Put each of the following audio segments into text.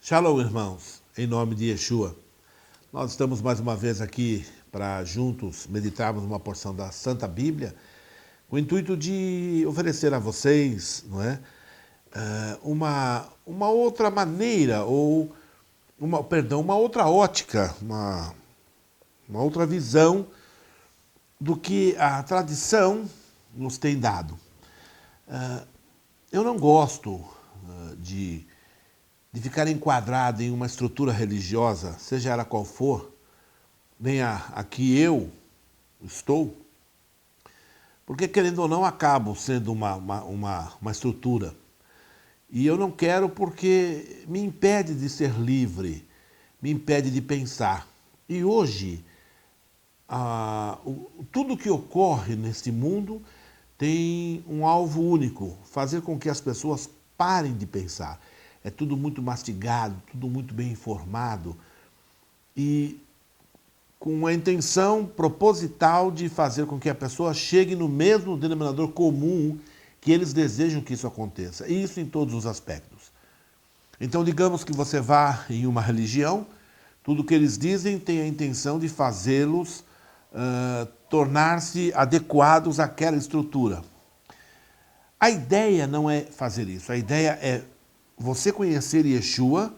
Shalom, irmãos, em nome de Yeshua. Nós estamos mais uma vez aqui para juntos meditarmos uma porção da Santa Bíblia, com o intuito de oferecer a vocês, uma outra maneira, ou uma outra ótica, uma outra visão do que a tradição nos tem dado. Eu não gosto de ficar enquadrado em uma estrutura religiosa, seja ela qual for, nem a que eu estou, porque, querendo ou não, acabo sendo uma estrutura. E eu não quero porque me impede de ser livre, me impede de pensar. E hoje, tudo que ocorre neste mundo tem um alvo único: fazer com que as pessoas parem de pensar. É tudo muito mastigado, tudo muito bem informado e com a intenção proposital de fazer com que a pessoa chegue no mesmo denominador comum que eles desejam que isso aconteça. E isso em todos os aspectos. Então, digamos que você vá em uma religião, tudo que eles dizem tem a intenção de fazê-los tornar-se adequados àquela estrutura. A ideia não é fazer isso, a ideia é você conhecer Yeshua,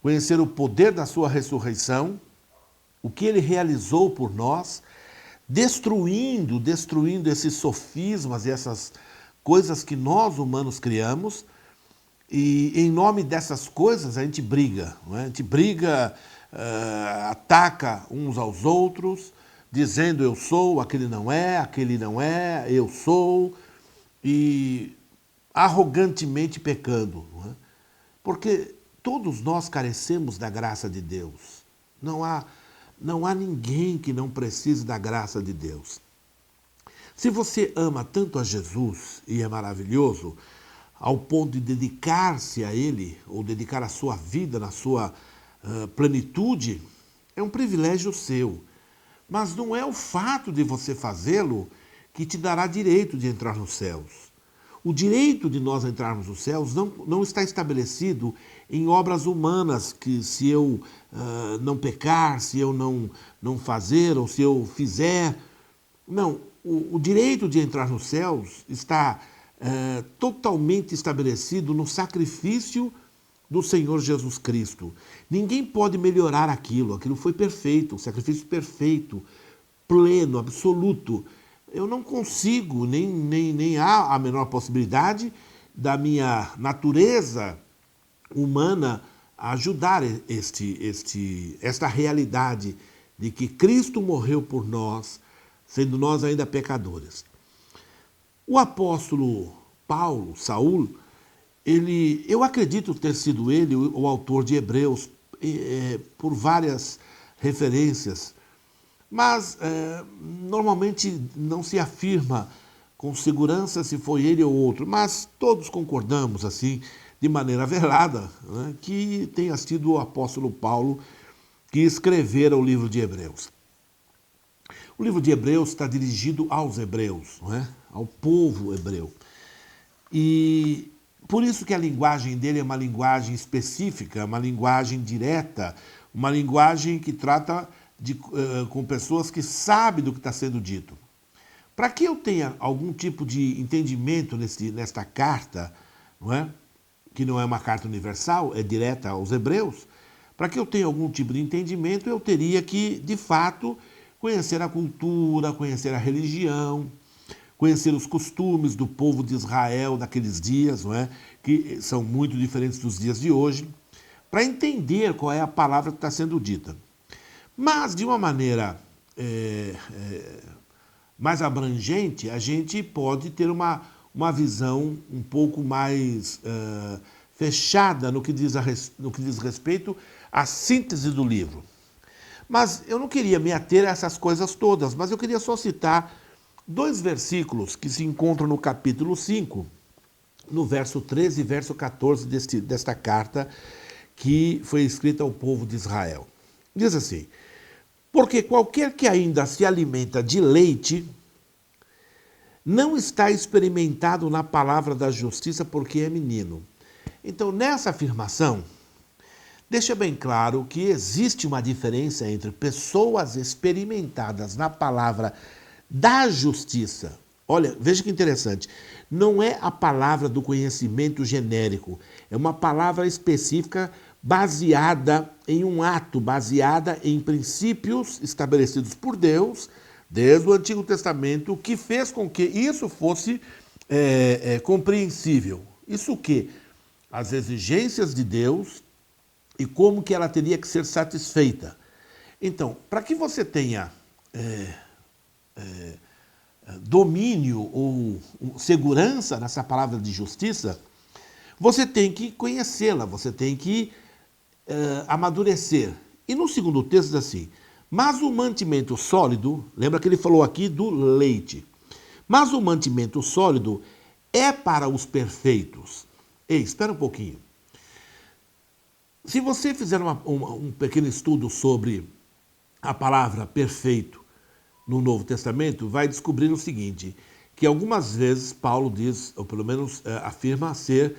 conhecer o poder da sua ressurreição, o que ele realizou por nós, destruindo esses sofismas e essas coisas que nós humanos criamos, e em nome dessas coisas a gente briga, não é? A gente briga, ataca uns aos outros, dizendo eu sou, aquele não é, eu sou, e arrogantemente pecando, não é? Porque todos nós carecemos da graça de Deus. Não há ninguém que não precise da graça de Deus. Se você ama tanto a Jesus e é maravilhoso, ao ponto de dedicar-se a Ele, ou dedicar a sua vida na sua plenitude, é um privilégio seu. Mas não é o fato de você fazê-lo que te dará direito de entrar nos céus. O direito de nós entrarmos nos céus não está estabelecido em obras humanas, que se eu não pecar, se eu não fazer, ou se eu fizer. Não, o direito de entrar nos céus está totalmente estabelecido no sacrifício do Senhor Jesus Cristo. Ninguém pode melhorar aquilo foi perfeito, um sacrifício perfeito, pleno, absoluto. Eu não consigo, nem há a menor possibilidade da minha natureza humana ajudar esta realidade de que Cristo morreu por nós, sendo nós ainda pecadores. O apóstolo Paulo, Saul, eu acredito ter sido ele o autor de Hebreus, por várias referências, mas normalmente não se afirma com segurança se foi ele ou outro, mas todos concordamos, assim, de maneira velada, né, que tenha sido o apóstolo Paulo que escrevera o livro de Hebreus. O livro de Hebreus está dirigido aos hebreus, não é? Ao povo hebreu. E por isso que a linguagem dele é uma linguagem específica, uma linguagem direta, uma linguagem que trata com pessoas que sabem do que está sendo dito. Para que eu tenha algum tipo de entendimento nesta carta, não é? Que não é uma carta universal, é direta aos hebreus, para que eu tenha algum tipo de entendimento, eu teria que, de fato, conhecer a cultura, conhecer a religião, conhecer os costumes do povo de Israel daqueles dias, não é? Que são muito diferentes dos dias de hoje, para entender qual é a palavra que está sendo dita. Mas, de uma maneira mais abrangente, a gente pode ter uma visão um pouco mais fechada no que diz respeito à síntese do livro. Mas eu não queria me ater a essas coisas todas, mas eu queria só citar 2 versículos que se encontram no capítulo 5, no verso 13 e verso 14 desta carta que foi escrita ao povo de Israel. Diz assim: porque qualquer que ainda se alimenta de leite não está experimentado na palavra da justiça porque é menino. Então, nessa afirmação, deixa bem claro que existe uma diferença entre pessoas experimentadas na palavra da justiça. Olha, veja que interessante. Não é a palavra do conhecimento genérico, é uma palavra específica baseada em um ato, baseada em princípios estabelecidos por Deus, desde o Antigo Testamento, que fez com que isso fosse compreensível. Isso o quê? As exigências de Deus e como que ela teria que ser satisfeita. Então, para que você tenha domínio ou segurança nessa palavra de justiça, você tem que conhecê-la, você tem que amadurecer. E no segundo texto diz assim, mas o mantimento sólido, lembra que ele falou aqui do leite, mas o mantimento sólido é para os perfeitos. Ei, espera um pouquinho. Se você fizer um pequeno estudo sobre a palavra perfeito no Novo Testamento, vai descobrir o seguinte, que algumas vezes Paulo diz, ou pelo menos afirma ser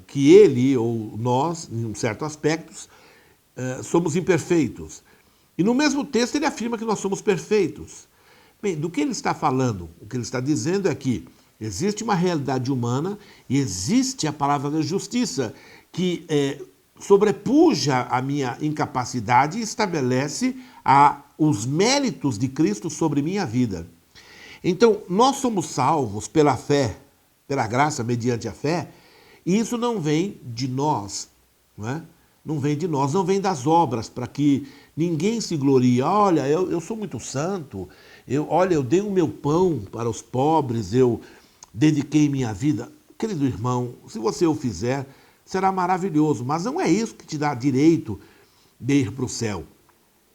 que ele ou nós, em um certo aspecto, somos imperfeitos. E no mesmo texto ele afirma que nós somos perfeitos. Bem, do que ele está falando? O que ele está dizendo é que existe uma realidade humana e existe a palavra da justiça que sobrepuja a minha incapacidade e estabelece os méritos de Cristo sobre minha vida. Então, nós somos salvos pela fé, pela graça, mediante a fé, e isso não vem de nós, não é? Não vem de nós, não vem das obras, para que ninguém se glorie. Olha, eu sou muito santo, eu dei o meu pão para os pobres, eu dediquei minha vida. Querido irmão, se você o fizer, será maravilhoso, mas não é isso que te dá direito de ir para o céu.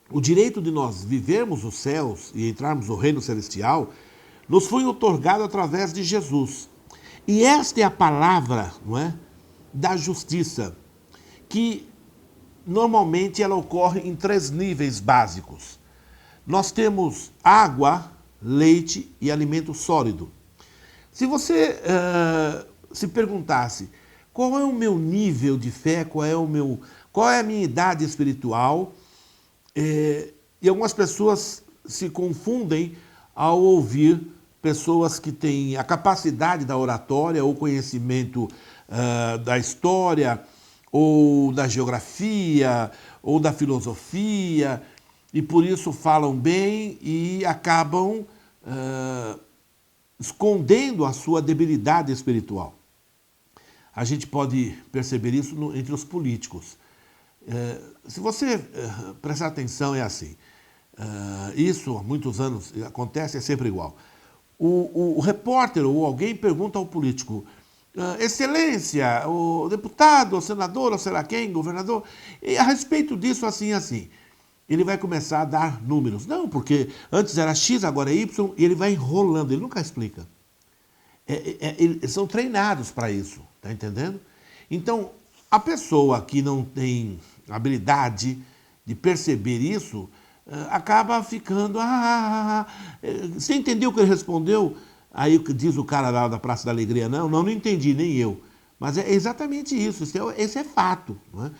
O direito de nós vivermos os céus e entrarmos no reino celestial nos foi otorgado através de Jesus. E esta é a palavra, não é, da justiça, que normalmente ela ocorre em 3 níveis básicos. Nós temos água, leite e alimento sólido. Se você se perguntasse qual é o meu nível de fé, qual é a minha idade espiritual, e algumas pessoas se confundem ao ouvir pessoas que têm a capacidade da oratória ou conhecimento da história, ou da geografia, ou da filosofia, e por isso falam bem e acabam escondendo a sua debilidade espiritual. A gente pode perceber isso entre os políticos. Se você prestar atenção, é assim. Isso há muitos anos acontece, é sempre igual. O repórter ou alguém pergunta ao político, Excelência, o deputado, o senador, ou sei lá quem, governador, e a respeito disso, assim, assim. Ele vai começar a dar números. Não, porque antes era X, agora é Y, e ele vai enrolando, ele nunca explica. Eles são treinados para isso, tá entendendo? Então, a pessoa que não tem habilidade de perceber isso, acaba ficando... Você entendeu o que ele respondeu? Aí diz o cara lá da Praça da Alegria, não entendi, nem eu. Mas é exatamente isso, esse é fato. Não é?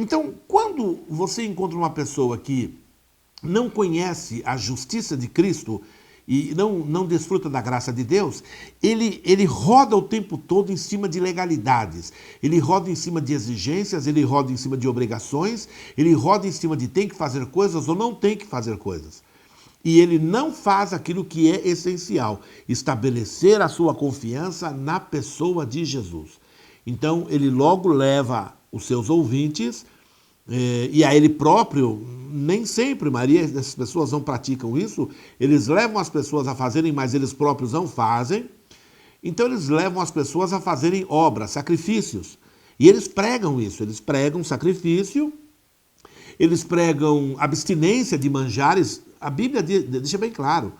Então, quando você encontra uma pessoa que não conhece a justiça de Cristo e não desfruta da graça de Deus, ele roda o tempo todo em cima de legalidades, ele roda em cima de exigências, ele roda em cima de obrigações, ele roda em cima de tem que fazer coisas ou não tem que fazer coisas. E ele não faz aquilo que é essencial, estabelecer a sua confiança na pessoa de Jesus. Então, ele logo leva os seus ouvintes, e a ele próprio, nem sempre, maioria dessas pessoas não praticam isso, eles levam as pessoas a fazerem, mas eles próprios não fazem. Então, eles levam as pessoas a fazerem obras, sacrifícios. E eles pregam isso, eles pregam sacrifício, eles pregam abstinência de manjares. A Bíblia deixa bem claro,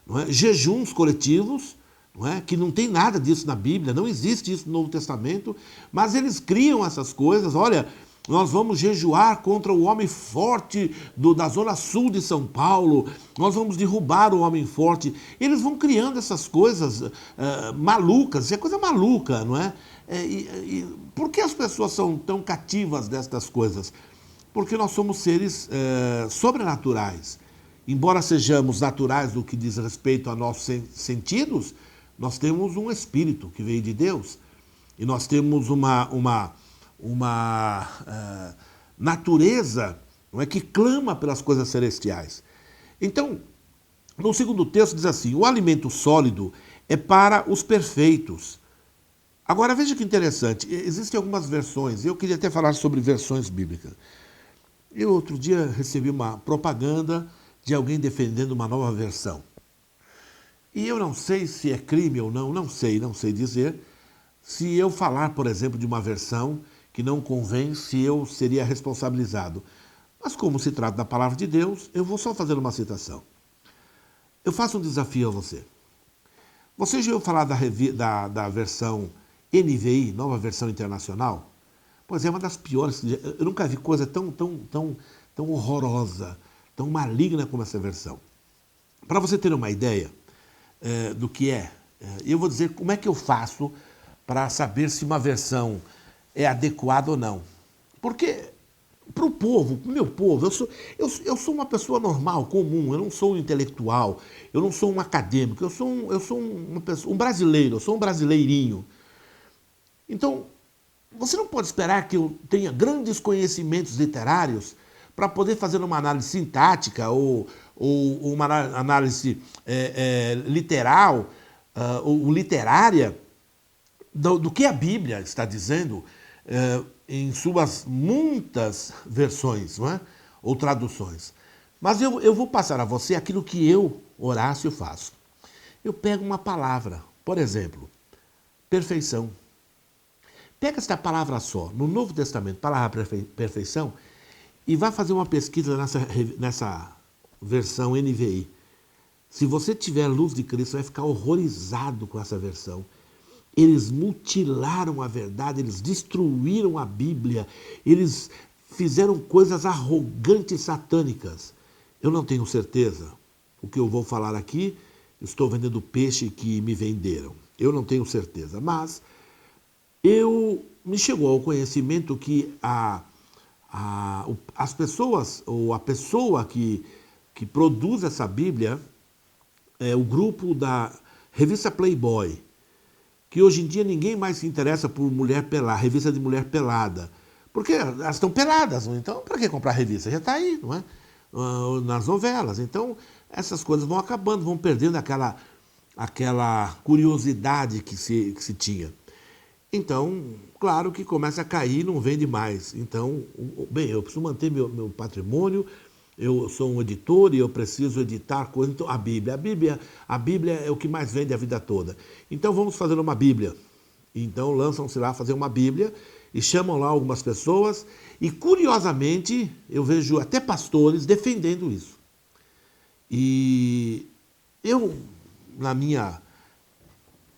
não é? Jejuns coletivos, não é? Que não tem nada disso na Bíblia, não existe isso no Novo Testamento, mas eles criam essas coisas. Olha, nós vamos jejuar contra o homem forte da zona sul de São Paulo, nós vamos derrubar o homem forte. Eles vão criando essas coisas malucas, isso é coisa maluca, não é? Por que as pessoas são tão cativas destas coisas? Porque nós somos seres sobrenaturais. Embora sejamos naturais no que diz respeito a nossos sentidos, nós temos um espírito que veio de Deus. E nós temos uma natureza, não é, que clama pelas coisas celestiais. Então, no segundo texto diz assim, o alimento sólido é para os perfeitos. Agora veja que interessante, existem algumas versões, eu queria até falar sobre versões bíblicas. Eu outro dia recebi uma propaganda de alguém defendendo uma nova versão. E eu não sei se é crime ou não, não sei dizer. Se eu falar, por exemplo, de uma versão que não convém, se eu seria responsabilizado. Mas como se trata da palavra de Deus, eu vou só fazer uma citação. Eu faço um desafio a você. Você já ouviu falar da versão NVI, Nova Versão Internacional? Pois é uma das piores. Eu nunca vi coisa tão horrorosa, tão maligna como essa versão. Para você ter uma ideia do que eu vou dizer como é que eu faço para saber se uma versão é adequada ou não. Porque, para o povo, para o meu povo, eu sou uma pessoa normal, comum, eu não sou um intelectual, eu não sou um acadêmico, eu sou uma pessoa, um brasileiro, eu sou um brasileirinho. Então, você não pode esperar que eu tenha grandes conhecimentos literários para poder fazer uma análise sintática ou uma análise literal ou literária do que a Bíblia está dizendo em suas muitas versões, não é? Ou traduções. Mas eu vou passar a você aquilo que eu, Horácio, faço. Eu pego uma palavra, por exemplo, perfeição. Pega esta palavra só, no Novo Testamento, palavra perfeição, e vá fazer uma pesquisa nessa versão NVI. Se você tiver luz de Cristo, vai ficar horrorizado com essa versão. Eles mutilaram a verdade, eles destruíram a Bíblia, eles fizeram coisas arrogantes, satânicas. Eu não tenho certeza. O que eu vou falar aqui, estou vendendo peixe que me venderam. Eu não tenho certeza, mas me chegou ao conhecimento que as pessoas, ou a pessoa que produz essa Bíblia, é o grupo da revista Playboy, que hoje em dia ninguém mais se interessa por mulher pelada, revista de mulher pelada, porque elas estão peladas, então para que comprar revista? Já está aí, não é? Nas novelas. Então essas coisas vão acabando, vão perdendo aquela curiosidade que se tinha. Então, claro que começa a cair e não vende mais. Então, bem, eu preciso manter meu patrimônio, eu sou um editor e eu preciso editar coisas. Então, a Bíblia é o que mais vende a vida toda. Então, vamos fazer uma Bíblia. Então, lançam-se lá a fazer uma Bíblia e chamam lá algumas pessoas. E, curiosamente, eu vejo até pastores defendendo isso. E eu, na minha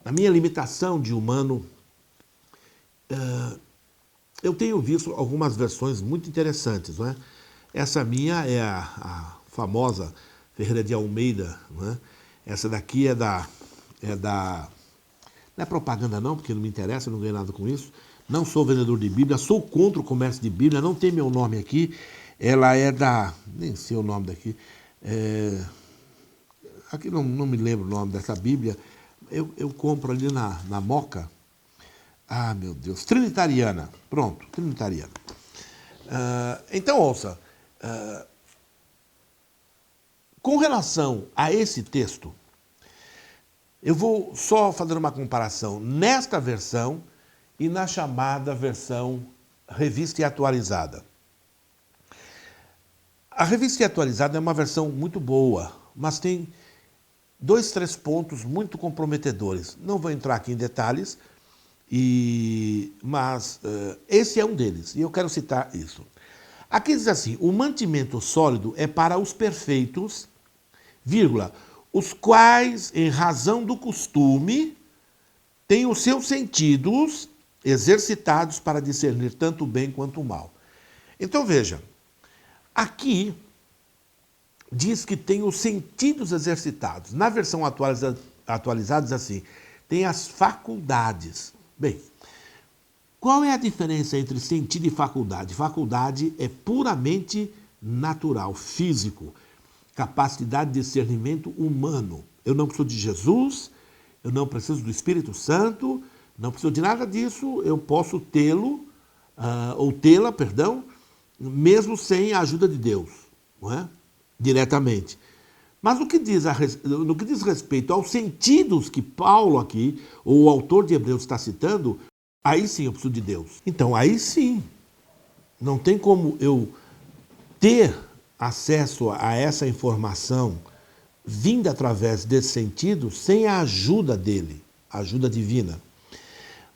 limitação de humano, eu tenho visto algumas versões muito interessantes, não é? Essa minha é a famosa Ferreira de Almeida, não é? Essa daqui não é propaganda não, porque não me interessa, eu não ganho nada com isso. Não sou vendedor de Bíblia, sou contra o comércio de Bíblia, não tem meu nome aqui. Ela é nem sei o nome daqui. Aqui não me lembro o nome dessa Bíblia. Eu compro ali na Moca. Ah, meu Deus, Trinitariana. Pronto, Trinitariana. Então, ouça. Com relação a esse texto, eu vou só fazer uma comparação nesta versão e na chamada versão Revista e Atualizada. A Revista e Atualizada é uma versão muito boa, mas tem 3 pontos muito comprometedores. Não vou entrar aqui em detalhes, mas esse é um deles, e eu quero citar isso. Aqui diz assim, o mantimento sólido é para os perfeitos, vírgula, os quais, em razão do costume, têm os seus sentidos exercitados para discernir tanto o bem quanto o mal. Então veja, aqui diz que tem os sentidos exercitados. Na versão atualizada diz assim, tem as faculdades. Bem, Qual é a diferença entre sentido e faculdade? Faculdade é puramente natural, físico, capacidade de discernimento humano. Eu não preciso de Jesus, eu não preciso do Espírito Santo, não preciso de nada disso, eu posso tê-lo, ou tê-la, perdão, mesmo sem a ajuda de Deus, não é? Diretamente. Mas no que diz respeito aos sentidos que Paulo aqui, ou o autor de Hebreus está citando, aí sim eu preciso de Deus. Então, aí sim, não tem como eu ter acesso a essa informação vinda através desse sentido sem a ajuda dele, a ajuda divina.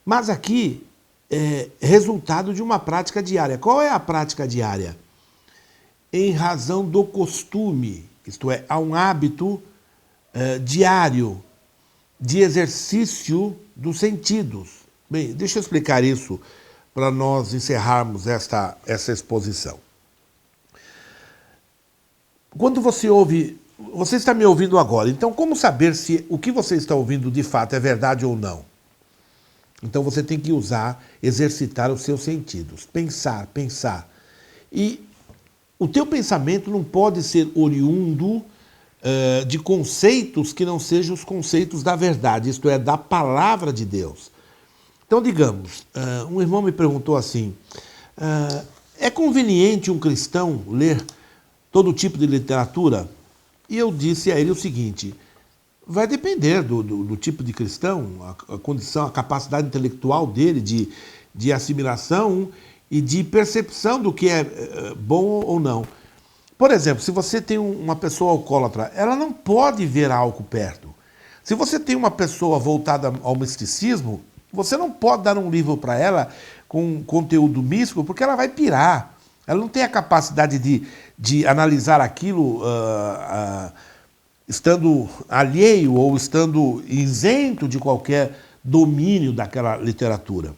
Mas aqui é resultado de uma prática diária. Qual é a prática diária? Em razão do costume, isto é, há um hábito diário de exercício dos sentidos. Bem, deixa eu explicar isso para nós encerrarmos essa exposição. Quando você ouve, você está me ouvindo agora, então como saber se o que você está ouvindo de fato é verdade ou não? Então você tem que exercitar os seus sentidos, pensar. E o teu pensamento não pode ser oriundo de conceitos que não sejam os conceitos da verdade, isto é, da palavra de Deus. Então, digamos, um irmão me perguntou assim, é conveniente um cristão ler todo tipo de literatura? E eu disse a ele o seguinte, vai depender do tipo de cristão, a condição, a capacidade intelectual dele de assimilação e de percepção do que é bom ou não. Por exemplo, se você tem uma pessoa alcoólatra, ela não pode ver álcool perto. Se você tem uma pessoa voltada ao misticismo, você não pode dar um livro para ela com conteúdo místico, porque ela vai pirar. Ela não tem a capacidade de analisar aquilo estando alheio ou estando isento de qualquer domínio daquela literatura.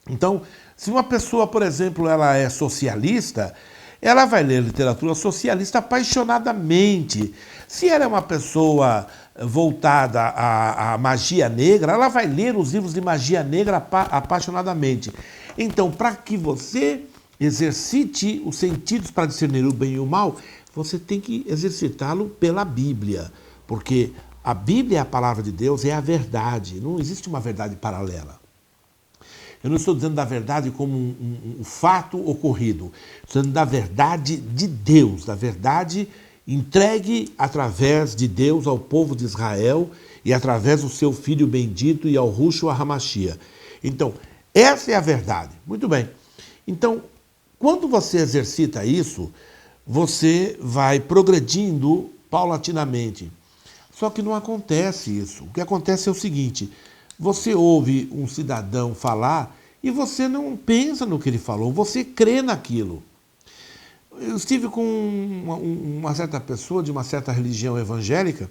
Então, se uma pessoa, por exemplo, ela é socialista, ela vai ler literatura socialista apaixonadamente. Se ela é uma pessoa voltada à magia negra, ela vai ler os livros de magia negra apaixonadamente. Então, para que você exercite os sentidos para discernir o bem e o mal, você tem que exercitá-lo pela Bíblia, porque a Bíblia é a palavra de Deus, é a verdade, não existe uma verdade paralela. Eu não estou dizendo da verdade como um fato ocorrido, estou dizendo da verdade de Deus, da verdade entregue através de Deus ao povo de Israel e através do seu Filho bendito e ao Yeshua HaMashiach. Então, essa é a verdade. Muito bem. Então, quando você exercita isso, você vai progredindo paulatinamente. Só que não acontece isso. O que acontece é o seguinte, você ouve um cidadão falar e você não pensa no que ele falou, você crê naquilo. Eu estive com uma certa pessoa de uma certa religião evangélica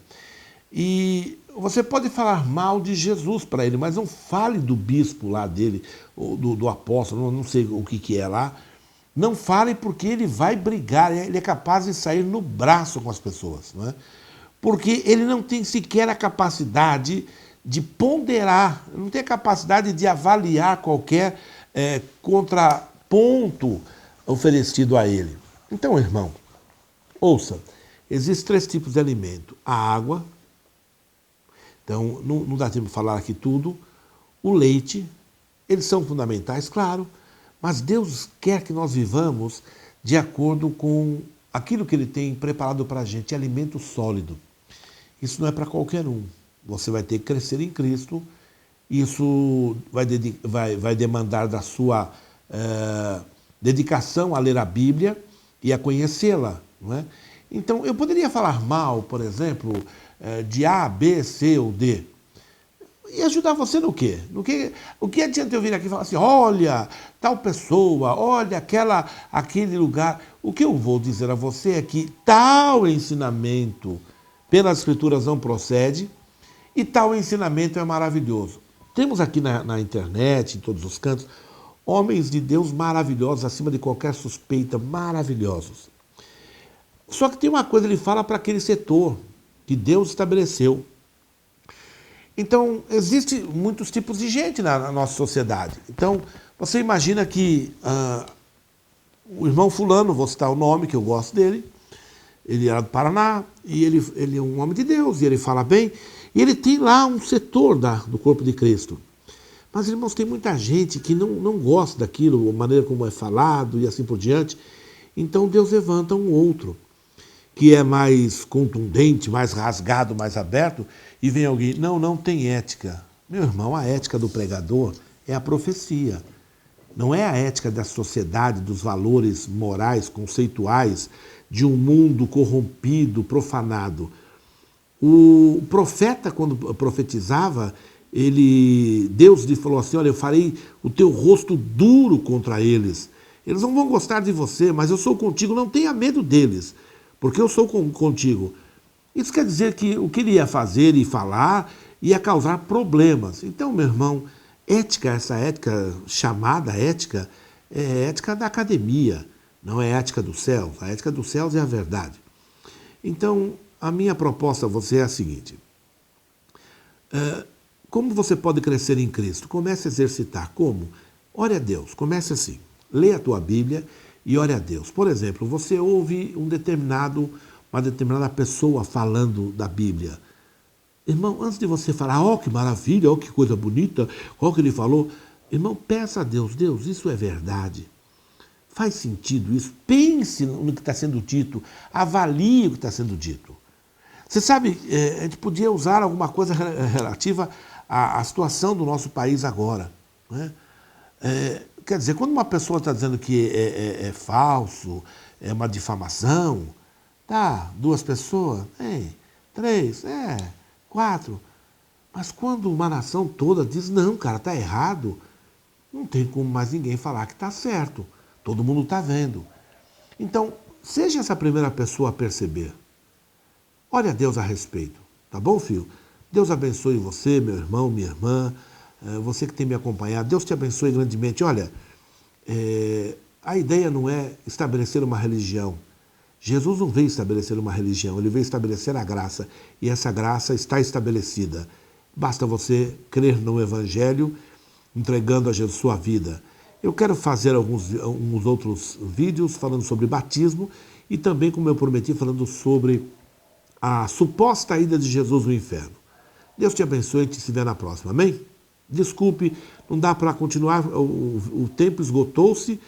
e você pode falar mal de Jesus para ele, mas não fale do bispo lá dele, ou do apóstolo, não sei o que é lá. Não fale porque ele vai brigar, ele é capaz de sair no braço com as pessoas, não é? Porque ele não tem sequer a capacidade de ponderar, não tem a capacidade de avaliar qualquer contraponto oferecido a ele. Então, irmão, ouça, existem 3 tipos de alimento. A água, então não dá tempo de falar aqui tudo, o leite, eles são fundamentais, claro, mas Deus quer que nós vivamos de acordo com aquilo que Ele tem preparado para a gente, alimento sólido. Isso não é para qualquer um. Você vai ter que crescer em Cristo, isso vai demandar da sua dedicação a ler a Bíblia e a conhecê-la, não é? Então, eu poderia falar mal, por exemplo, de A, B, C ou D. E ajudar você no quê? O que adianta eu vir aqui e falar assim, olha, tal pessoa, olha aquele lugar. O que eu vou dizer a você é que tal ensinamento pelas Escrituras não procede e tal ensinamento é maravilhoso. Temos aqui na internet, em todos os cantos, homens de Deus maravilhosos, acima de qualquer suspeita, maravilhosos. Só que tem uma coisa, ele fala para aquele setor que Deus estabeleceu. Então, existem muitos tipos de gente na nossa sociedade. Então, Você imagina que o irmão fulano, vou citar o nome, que eu gosto dele, ele era do Paraná, e ele é um homem de Deus, e ele fala bem, e ele tem lá um setor do corpo de Cristo. Mas, irmãos, tem muita gente que não gosta daquilo, a maneira como é falado e assim por diante. Então Deus levanta um outro, que é mais contundente, mais rasgado, mais aberto, e vem alguém, não tem ética. Meu irmão, a ética do pregador é a profecia. Não é a ética da sociedade, dos valores morais, conceituais, de um mundo corrompido, profanado. O profeta, quando profetizava, Deus lhe falou assim, olha, eu farei o teu rosto duro contra eles. Eles não vão gostar de você, mas eu sou contigo, não tenha medo deles, porque eu sou contigo. Isso quer dizer que o que ele ia fazer e falar ia causar problemas. Então, meu irmão, ética, essa ética chamada ética, é ética da academia, não é ética dos céus. A ética dos céus é a verdade. Então, a minha proposta a você é a seguinte. Como você pode crescer em Cristo? Comece a exercitar. Como? Ore a Deus. Comece assim. Leia a tua Bíblia e ore a Deus. Por exemplo, você ouve uma determinada pessoa falando da Bíblia. Irmão, antes de você falar, ó, que maravilha, ó, que coisa bonita, ó, que ele falou, irmão, peça a Deus, Deus, isso é verdade. Faz sentido isso? Pense no que está sendo dito, avalie o que está sendo dito. Você sabe, a gente podia usar alguma coisa relativa à situação do nosso país agora. Né? Quer dizer, quando uma pessoa está dizendo que é falso, é uma difamação, tá, 2 pessoas, 3, 4. Mas quando uma nação toda diz, não, cara, está errado, não tem como mais ninguém falar que está certo. Todo mundo está vendo. Então, seja essa primeira pessoa a perceber. Ore a Deus a respeito. Tá bom, filho? Deus abençoe você, meu irmão, minha irmã, você que tem me acompanhado. Deus te abençoe grandemente. Olha, a ideia não é estabelecer uma religião. Jesus não veio estabelecer uma religião, ele veio estabelecer a graça. E essa graça está estabelecida. Basta você crer no Evangelho, entregando a Jesus sua vida. Eu quero fazer alguns outros vídeos falando sobre batismo e também, como eu prometi, falando sobre a suposta ida de Jesus no inferno. Deus te abençoe e te se vê na próxima. Amém? Desculpe, não dá para continuar, o tempo esgotou-se,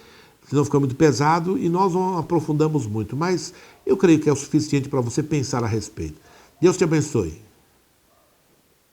senão fica muito pesado e nós não aprofundamos muito, mas eu creio que é o suficiente para você pensar a respeito. Deus te abençoe.